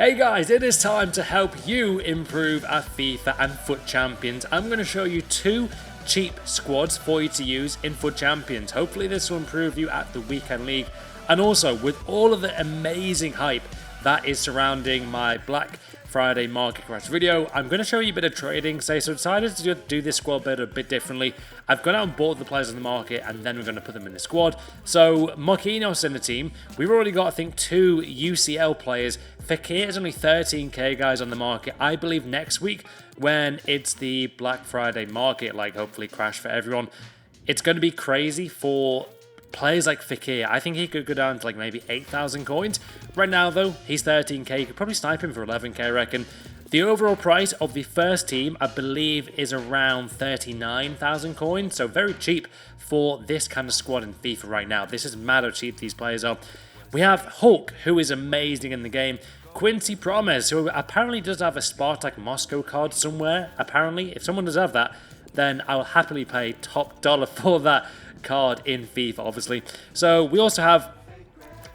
Hey guys, it is time to help you improve at FIFA and FUT Champions. I'm going to show you two cheap squads for you to use in FUT Champions. Hopefully this will improve you at the Weekend League, and also with all of the amazing hype that is surrounding my Black Friday market crash video, I'm going to show you a bit of trading. So I decided to do this squad build a bit differently. I've gone out and bought the players in the market, and then we're going to put them in the squad. So Marquinhos in the team. We've already got, I think, 2 UCL players. FEKIR is only 13k guys on the market. I believe next week, when it's the Black Friday market, like hopefully crash for everyone, it's going to be crazy for players like FEKIR. I think he could go down to like maybe 8,000 coins. Right now though, he's 13k. You could probably snipe him for 11k, I reckon. The overall price of the first team, I believe, is around 39,000 coins. So very cheap for this kind of squad in FIFA right now. This is mad how cheap these players are. We have Hulk, who is amazing in the game. Quincy Promes, who apparently does have a Spartak Moscow card somewhere. Apparently, if someone does have that, then I will happily pay top dollar for that card in FIFA, obviously. So we also have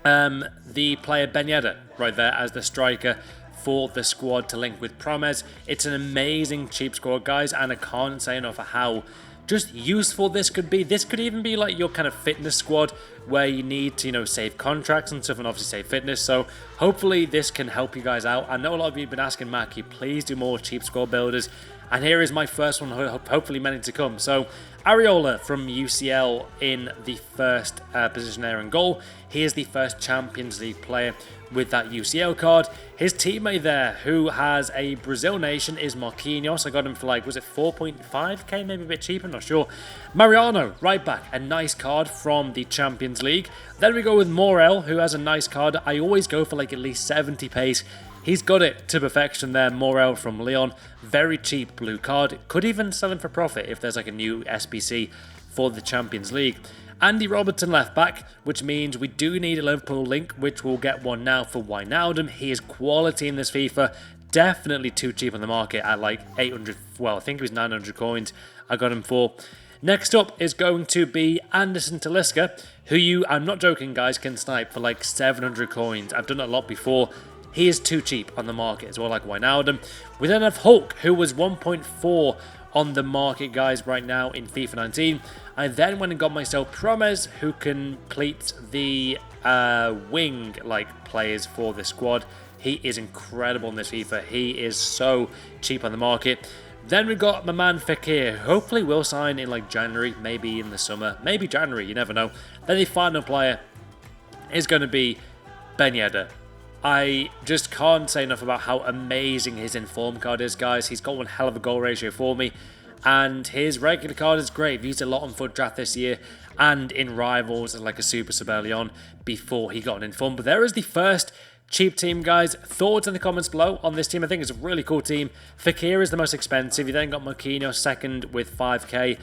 the player Ben Yedder right there as the striker for the squad to link with Promes. It's an amazing cheap squad, guys, and I can't say enough of how just useful this could be. This could even be like your kind of fitness squad where you need to, save contracts and stuff, and obviously save fitness. So hopefully this can help you guys out. I know a lot of you have been asking Mackie, please do more cheap squad builders. And here is my first one, hopefully many to come. So Areola from UCL in the first position there in goal. He is the first Champions League player with that UCL card. His teammate there, who has a Brazil nation, is Marquinhos. I got him for like, was it 4.5k, maybe a bit cheaper, not sure. Mariano, right back, a nice card from the Champions League. Then we go with Morel, who has a nice card. I always go for like at least 70 pace. He's got it to perfection there, Morel from Lyon. Very cheap blue card. Could even sell him for profit if there's like a new SBC for the Champions League. Andy Robertson left back, which means we do need a Liverpool link, which we'll get one now for Wijnaldum. He is quality in this FIFA. Definitely too cheap on the market at like 800, well, I think it was 900 coins I got him for. Next up is going to be Anderson Telesca, who you, I'm not joking guys, can snipe for like 700 coins. I've done it a lot before. He is too cheap on the market as well, like Wijnaldum. We then have Hulk, who was 1.4 on the market, guys, right now in FIFA 19. I then went and got myself Promes, who completes the wing-like players for the squad. He is incredible in this FIFA. He is so cheap on the market. Then we got my man FEKIR. Hopefully will sign in like January, maybe in the summer, maybe January, you never know. Then the final player is going to be Ben Yedder. I just can't say enough about how amazing his inform card is, guys. He's got one hell of a goal ratio for me, and his regular card is great. I've used a lot on FUT Draft this year and in Rivals as like a super sub early on before he got an inform. But there is the first cheap team, guys. Thoughts in the comments below on this team. I think it's a really cool team. FEKIR is the most expensive. You then got Marquinhos second with 5k.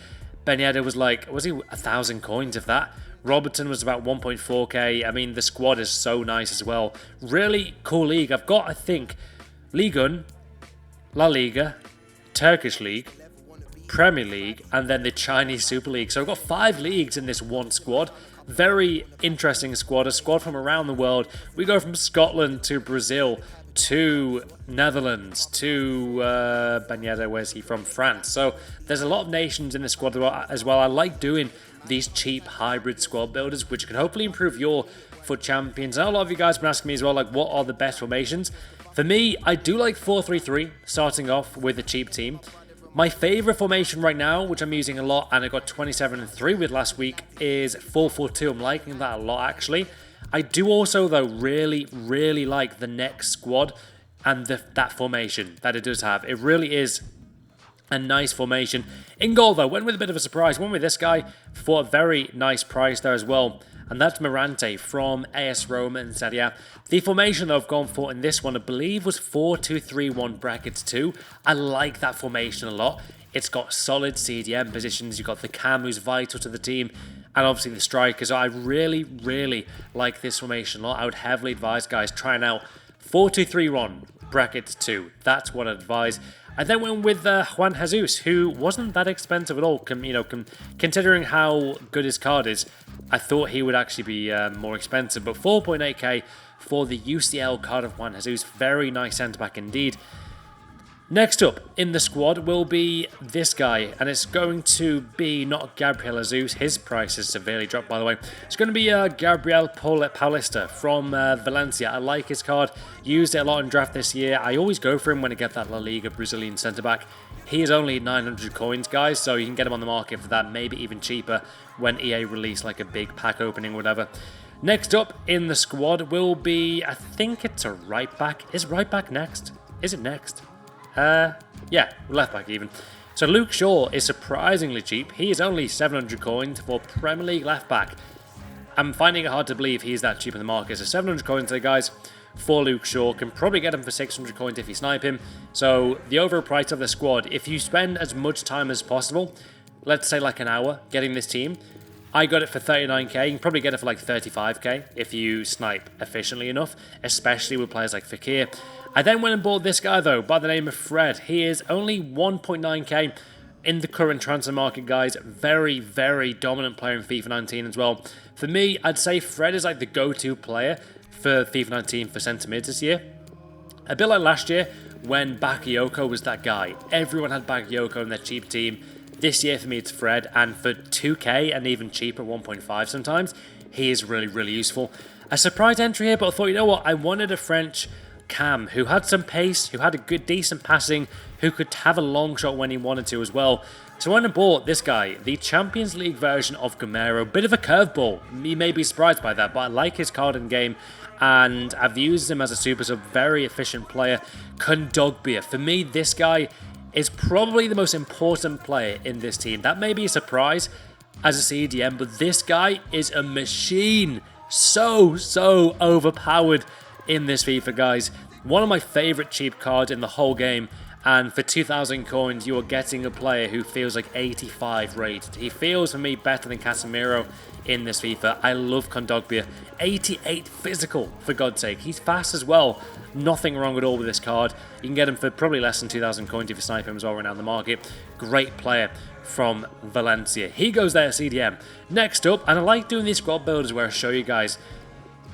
Ben Yedder was like, was he 1,000 coins if that? Robertson was about 1.4k. I mean, the squad is so nice as well. Really cool league. I've got, I think, Ligue 1, La Liga, Turkish League, Premier League, and then the Chinese Super League. So I've got 5 leagues in this one squad. Very interesting squad. A squad from around the world. We go from Scotland to Brazil to Netherlands to Ben Yedder, where's he from? France. So there's a lot of nations in the squad as well. I like doing these cheap hybrid squad builders, which can hopefully improve your FUT Champions. And a lot of you guys have been asking me as well, like, what are the best formations? For me, I do like 4-3-3, starting off with a cheap team. My favourite formation right now, which I'm using a lot, and I got 27-3 with last week, is 4-4-2. I'm liking that a lot, actually. I do also, though, really like the next squad and that formation that it does have. It really is a nice formation. In goal, though, went with a bit of a surprise. Went with this guy for a very nice price there as well. And that's Mirante from AS Roma and Serie A. The formation that I've gone for in this one, I believe, was 4-2-3-1 brackets 2. I like that formation a lot. It's got solid CDM positions. You've got the cam, who's vital to the team, and obviously the strikers. So I really like this formation a lot. I would heavily advise guys trying out 4-2-3-1 brackets 2. That's what I'd advise. I then went with Juan Jesus, who wasn't that expensive at all. Considering how good his card is, I thought he would actually be more expensive. But 4.8k for the UCL card of Juan Jesus. Very nice centre-back indeed. Next up in the squad will be this guy, and it's going to be not Gabriel Jesus. His price has severely dropped, by the way. It's going to be Gabriel Paulista from Valencia. I like his card. Used it a lot in draft this year. I always go for him when I get that La Liga Brazilian centre-back. He is only 900 coins, guys, so you can get him on the market for that, maybe even cheaper when EA release like a big pack opening or whatever. Next up in the squad will be, I think it's a right back. Is right back next? Is it next? Yeah, left back even. So Luke Shaw is surprisingly cheap. He is only 700 coins for Premier League left back. I'm finding it hard to believe he's that cheap in the market. So 700 coins there, guys, for Luke Shaw. Can probably get him for 600 coins if you snipe him. So the overall price of the squad, if you spend as much time as possible, let's say like an hour getting this team, I got it for 39k. You can probably get it for like 35k if you snipe efficiently enough, especially with players like FEKIR. I then went and bought this guy though, by the name of Fred. He is only 1.9k in the current transfer market, guys. Very, very dominant player in FIFA 19 as well. For me, I'd say Fred is like the go-to player for FIFA 19 for centre mids this year. A bit like last year when Bakayoko was that guy. Everyone had Bakayoko in their cheap team. This year for me it's Fred, and for 2k and even cheaper, 1.5 sometimes, he is really, really useful. A surprise entry here, but I thought, you know what, I wanted a French cam who had some pace, who had a good, decent passing, who could have a long shot when he wanted to as well. So I went and bought this guy, the Champions League version of Gamero. Bit of a curveball. You may be surprised by that, but I like his card in game, and I've used him as a super sub. Very efficient player. Kondogbia. For me, this guy is probably the most important player in this team. That may be a surprise as a CDM, but this guy is a machine. So overpowered in this FIFA, guys. One of my favourite cheap cards in the whole game, and for 2,000 coins you are getting a player who feels like 85 rated. He feels for me better than Casemiro in this FIFA. I love Kondogbia. 88 physical, for God's sake. He's fast as well. Nothing wrong at all with this card. You can get him for probably less than 2,000 coins if you snipe him as well right now in the market. Great player from Valencia. He goes there, CDM. Next up, and I like doing these squad builders where I show you guys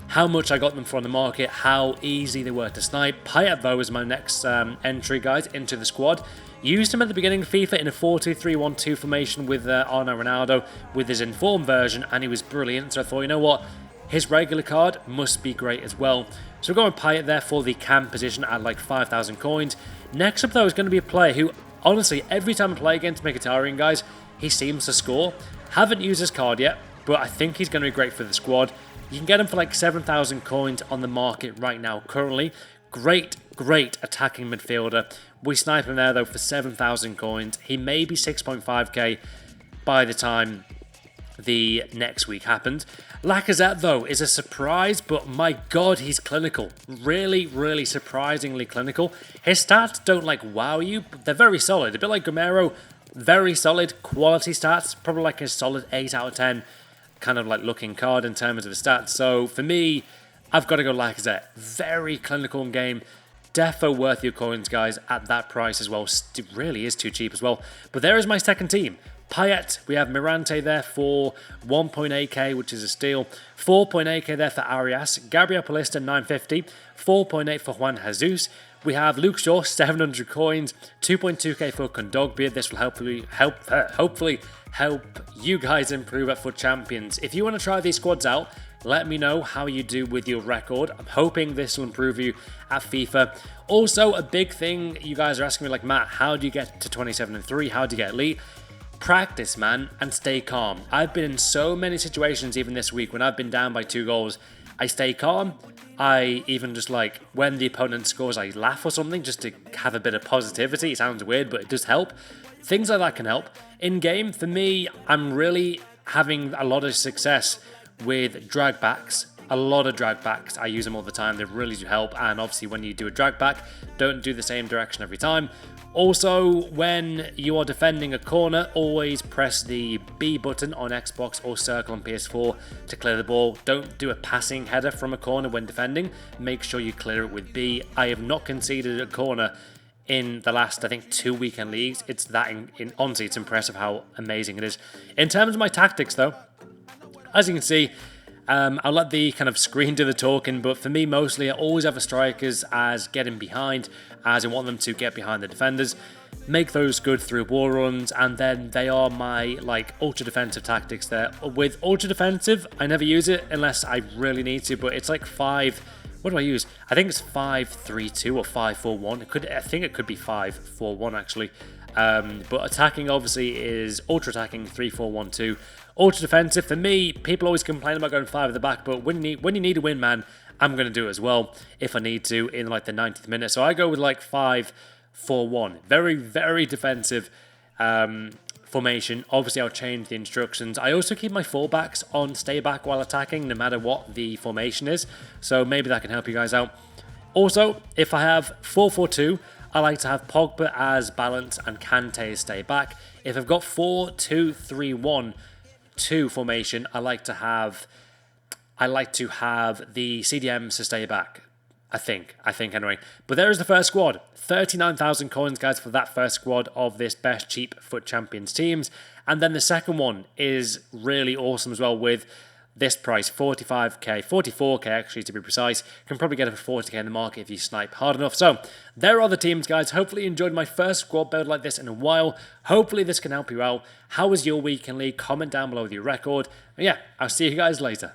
how much I got them for on the market, how easy they were to snipe. Payet, though, is my next entry, guys, into the squad. Used him at the beginning of FIFA in a 4-2-3-1-2 formation with Arno Ronaldo with his informed version, and he was brilliant. So I thought, you know what, his regular card must be great as well. So we're going with Payet there for the cam position at like 5,000 coins. Next up, though, is going to be a player who, honestly, every time I play against Mkhitaryan, guys, he seems to score. Haven't used his card yet, but I think he's going to be great for the squad. You can get him for like 7,000 coins on the market right now currently. Great attacking midfielder. We snipe him there though for 7,000 coins. He may be 6.5k by the time the next week happens. Lacazette though is a surprise, but my god, he's clinical. Really surprisingly clinical. His stats don't like wow you, but they're very solid. A bit like Gamero, very solid quality stats. Probably like a solid 8 out of 10 kind of like looking card in terms of the stats. So for me, I've got to go Lacazette. Very clinical in game. Defo worth your coins, guys, at that price as well. It really is too cheap as well. But there is my second team. Payet, we have Mirante there for 1.8k, which is a steal. 4.8k there for Arias. Gabriel Paulista, 950. 4.8 for Juan Jesus. We have Luke Shaw, 700 coins. 2.2k for Kondogbia. This will hopefully help you guys improve at FUT Champions. If you want to try these squads out, let me know how you do with your record. I'm hoping this will improve you at FIFA. Also, a big thing you guys are asking me, like, Matt, how do you get to 27-3? How do you get elite? Practice, man, and stay calm. I've been in so many situations, even this week, when I've been down by 2 goals. I stay calm. I even just like, when the opponent scores, I laugh or something just to have a bit of positivity. It sounds weird, but it does help. Things like that can help. In game, for me, I'm really having a lot of success with drag backs. A lot of drag backs. I use them all the time. They really do help. And obviously, when you do a drag back, don't do the same direction every time. Also, when you are defending a corner, always press the B button on Xbox or circle on PS4 to clear the ball. Don't do a passing header from a corner when defending. Make sure you clear it with B. I have not conceded a corner in the last, I think, 2 weekend leagues. It's that, honestly, it's impressive how amazing it is. In terms of my tactics, though, as you can see, I'll let the kind of screen do the talking, but for me, mostly, I always have the strikers as getting behind, as I want them to get behind the defenders, make those good through wall runs, and then they are my, like, ultra defensive tactics there. With ultra defensive, I never use it unless I really need to, but it's like 5... What do I use? I think it's 5-3-2 or 5-4-1. I think it could be 5-4-1 actually. But attacking obviously is ultra attacking 3-4-1-2. Ultra defensive for me. People always complain about going 5 at the back, but when you need a win, man, I'm going to do it as well if I need to in like the 90th minute. So I go with like 5-4-1. Very, very defensive formation. Obviously, I'll change the instructions. I also keep my fullbacks on stay back while attacking, no matter what the formation is. So maybe that can help you guys out. Also, if I have 4-4-2, I like to have Pogba as balance and Kante as stay back. If I've got 4-2-3-1-2 formation, I like to have the CDMs to stay back. I think anyway. But there is the first squad. 39,000 coins, guys, for that first squad of this best cheap FUT Champions teams. And then the second one is really awesome as well with this price, 45k, 44k actually to be precise. Can probably get it for 40k in the market if you snipe hard enough. So there are the teams, guys. Hopefully you enjoyed my first squad build like this in a while. Hopefully this can help you out. How was your week in league? Comment down below with your record. And yeah, I'll see you guys later.